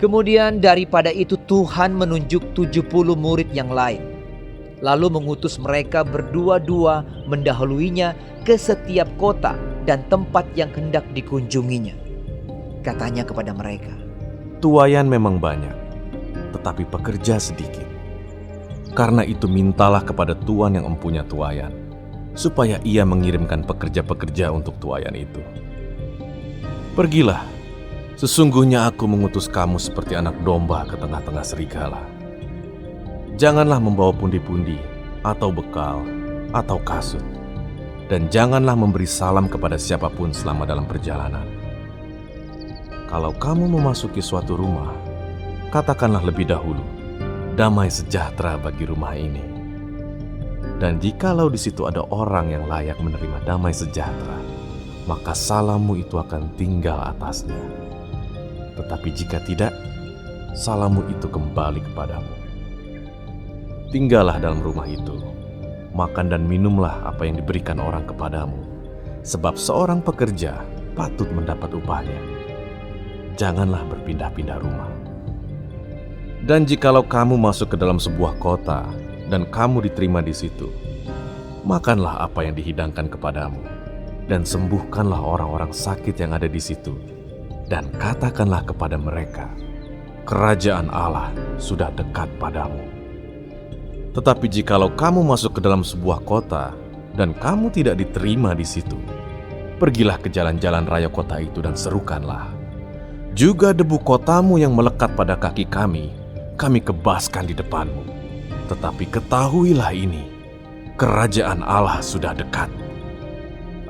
Kemudian daripada itu Tuhan menunjuk 70 murid yang lain. Lalu mengutus mereka berdua-dua mendahuluinya ke setiap kota dan tempat yang hendak dikunjunginya. Katanya kepada mereka, "Tuaian memang banyak, tetapi pekerja sedikit. Karena itu mintalah kepada Tuan yang empunya tuaian, supaya ia mengirimkan pekerja-pekerja untuk tuaian itu. Pergilah, sesungguhnya aku mengutus kamu seperti anak domba ke tengah-tengah serigala. Janganlah membawa pundi-pundi, atau bekal, atau kasut, dan janganlah memberi salam kepada siapapun selama dalam perjalanan. Kalau kamu memasuki suatu rumah, katakanlah lebih dahulu, damai sejahtera bagi rumah ini. Dan jikalau di situ ada orang yang layak menerima damai sejahtera, maka salammu itu akan tinggal atasnya. Tetapi jika tidak, salammu itu kembali kepadamu. Tinggallah dalam rumah itu, makan dan minumlah apa yang diberikan orang kepadamu, sebab seorang pekerja patut mendapat upahnya. Janganlah berpindah-pindah rumah. Dan jikalau kamu masuk ke dalam sebuah kota dan kamu diterima di situ, makanlah apa yang dihidangkan kepadamu, dan sembuhkanlah orang-orang sakit yang ada di situ, dan katakanlah kepada mereka, kerajaan Allah sudah dekat padamu. Tetapi jikalau kamu masuk ke dalam sebuah kota dan kamu tidak diterima di situ, pergilah ke jalan-jalan raya kota itu dan serukanlah, juga debu kotamu yang melekat pada kaki kami kebaskan di depanmu. Tetapi ketahuilah ini, kerajaan Allah sudah dekat.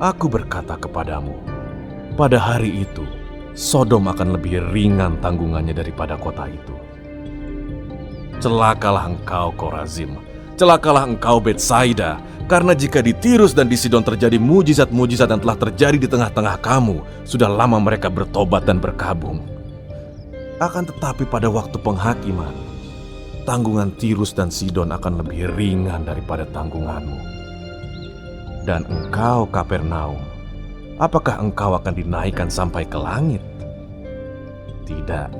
Aku berkata kepadamu, pada hari itu, Sodom akan lebih ringan tanggungannya daripada kota itu. Celakalah engkau, Korazim. Celakalah engkau, Betsaida. Karena jika di Tirus dan di Sidon terjadi mujizat-mujizat yang telah terjadi di tengah-tengah kamu, sudah lama mereka bertobat dan berkabung. Akan tetapi pada waktu penghakiman, tanggungan Tirus dan Sidon akan lebih ringan daripada tanggunganmu. Dan engkau, Kapernaum, apakah engkau akan dinaikkan sampai ke langit? Tidak.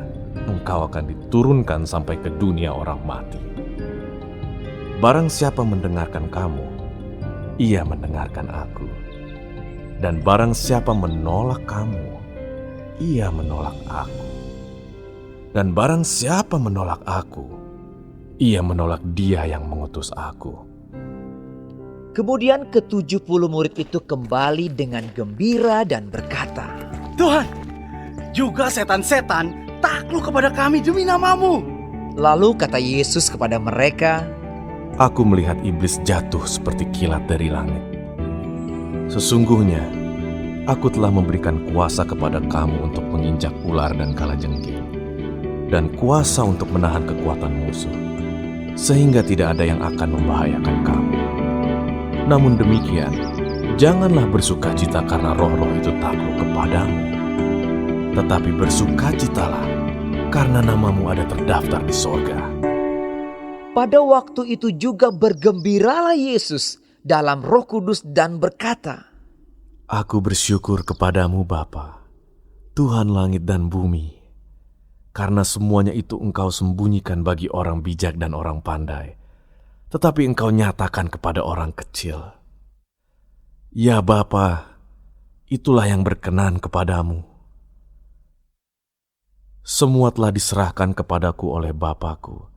Engkau akan diturunkan sampai ke dunia orang mati. Barang siapa mendengarkan kamu, ia mendengarkan aku. Dan barang siapa menolak kamu, ia menolak aku. Dan barang siapa menolak aku, ia menolak Dia yang mengutus aku. Kemudian ke-70 murid itu kembali dengan gembira dan berkata, "Tuhan, juga setan-setan takluk kepada kami demi nama-Mu." Lalu kata Yesus kepada mereka, Aku melihat iblis jatuh seperti kilat dari langit. Sesungguhnya, aku telah memberikan kuasa kepada kamu untuk menginjak ular dan kalajengking, dan kuasa untuk menahan kekuatan musuh, sehingga tidak ada yang akan membahayakan kamu. Namun demikian, janganlah bersukacita karena roh-roh itu takluk kepadamu, tetapi bersukacitalah karena namamu ada terdaftar di sorga. pada waktu itu juga bergembiralah Yesus dalam Roh Kudus dan berkata, Aku bersyukur kepadamu Bapa, Tuhan langit dan bumi, karena semuanya itu Engkau sembunyikan bagi orang bijak dan orang pandai, tetapi Engkau nyatakan kepada orang kecil. Ya Bapa, itulah yang berkenan kepadamu. Semua telah diserahkan kepadaku oleh Bapa-Ku,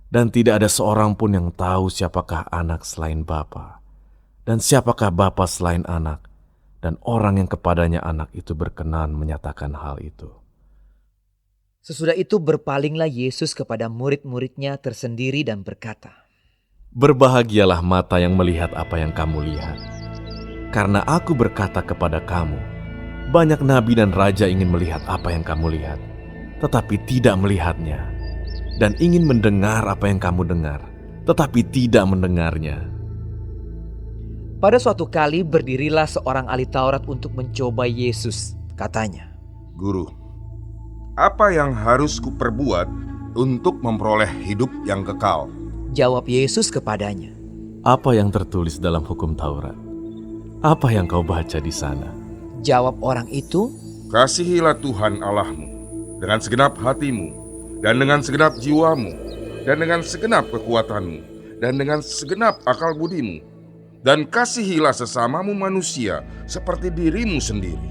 dan tidak ada seorang pun yang tahu siapakah anak selain Bapa, dan siapakah Bapa selain anak, dan orang yang kepadanya anak itu berkenan menyatakan hal itu. Sesudah itu berpalinglah Yesus kepada murid-muridnya tersendiri dan berkata, Berbahagialah mata yang melihat apa yang kamu lihat. Karena aku berkata kepada kamu, banyak nabi dan raja ingin melihat apa yang kamu lihat, tetapi tidak melihatnya, dan ingin mendengar apa yang kamu dengar, tetapi tidak mendengarnya. Pada suatu kali berdirilah seorang ahli Taurat untuk mencoba Yesus. Katanya, Guru, apa yang harus kuperbuat untuk memperoleh hidup yang kekal? Jawab Yesus kepadanya, Apa yang tertulis dalam hukum Taurat? Apa yang kau baca di sana? Jawab orang itu, Kasihilah Tuhan Allahmu dengan segenap hatimu, dan dengan segenap jiwamu, dan dengan segenap kekuatanmu, dan dengan segenap akal budimu, dan kasihilah sesamamu manusia seperti dirimu sendiri.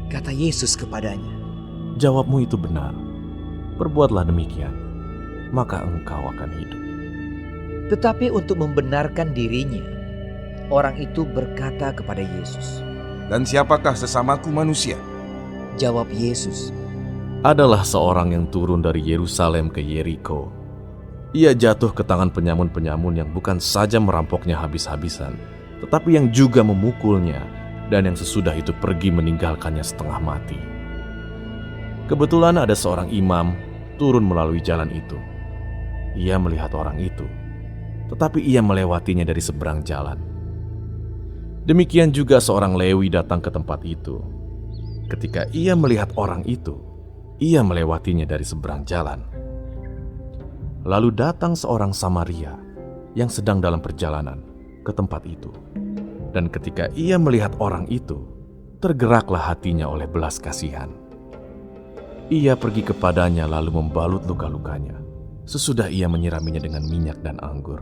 Kata Yesus kepadanya. Jawabmu itu benar. Perbuatlah demikian, maka engkau akan hidup. Tetapi untuk membenarkan dirinya, orang itu berkata kepada Yesus. Dan siapakah sesamaku manusia? Jawab Yesus. Adalah seorang yang turun dari Yerusalem ke Yeriko. Ia jatuh ke tangan penyamun-penyamun yang bukan saja merampoknya habis-habisan, tetapi yang juga memukulnya, dan yang sesudah itu pergi meninggalkannya setengah mati. Kebetulan ada seorang imam turun melalui jalan itu. Ia melihat orang itu, tetapi ia melewatinya dari seberang jalan. Demikian juga seorang Lewi datang ke tempat itu. Ketika ia melihat orang itu, ia melewatinya dari seberang jalan. Lalu datang seorang Samaria yang sedang dalam perjalanan ke tempat itu. Dan ketika ia melihat orang itu, tergeraklah hatinya oleh belas kasihan. Ia pergi kepadanya lalu membalut luka-lukanya. Sesudah ia menyiraminya dengan minyak dan anggur.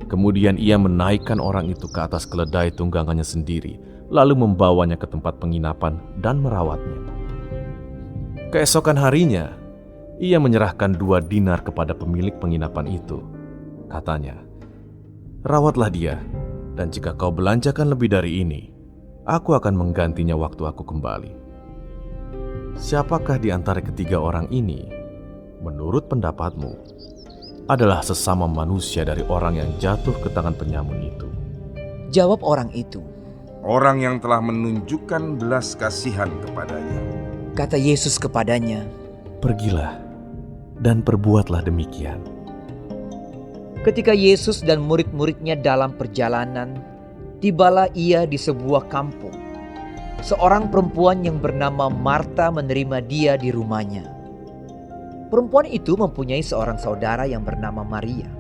Kemudian ia menaikkan orang itu ke atas keledai tunggangannya sendiri, lalu membawanya ke tempat penginapan dan merawatnya. Keesokan harinya, ia menyerahkan 2 dinar kepada pemilik penginapan itu. Katanya, "Rawatlah dia, dan jika kau belanjakan lebih dari ini, aku akan menggantinya waktu aku kembali." Siapakah di antara ketiga orang ini, menurut pendapatmu, adalah sesama manusia dari orang yang jatuh ke tangan penyamun itu? Jawab orang itu. Orang yang telah menunjukkan belas kasihan kepadanya. Kata Yesus kepadanya. Pergilah dan perbuatlah demikian. Ketika Yesus dan murid-muridnya dalam perjalanan, tibalah ia di sebuah kampung. Seorang perempuan yang bernama Marta menerima dia di rumahnya. Perempuan itu mempunyai seorang saudara yang bernama Maria.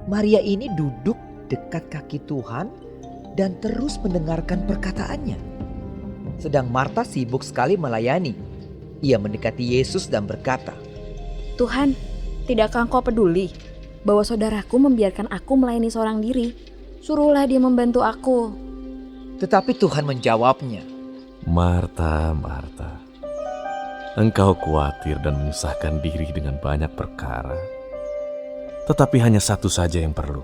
Maria ini duduk dekat kaki Tuhan dan terus mendengarkan perkataannya. Sedang Marta sibuk sekali melayani. Ia mendekati Yesus dan berkata, "Tuhan, tidakkah Engkau peduli bahwa saudaraku membiarkan aku melayani seorang diri? Suruhlah dia membantu aku." Tetapi Tuhan menjawabnya, Marta, Marta, engkau khawatir dan menyusahkan diri dengan banyak perkara. Tetapi hanya satu saja yang perlu.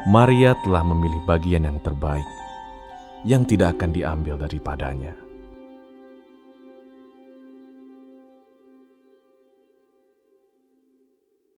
Maria telah memilih bagian yang terbaik, yang tidak akan diambil daripadanya.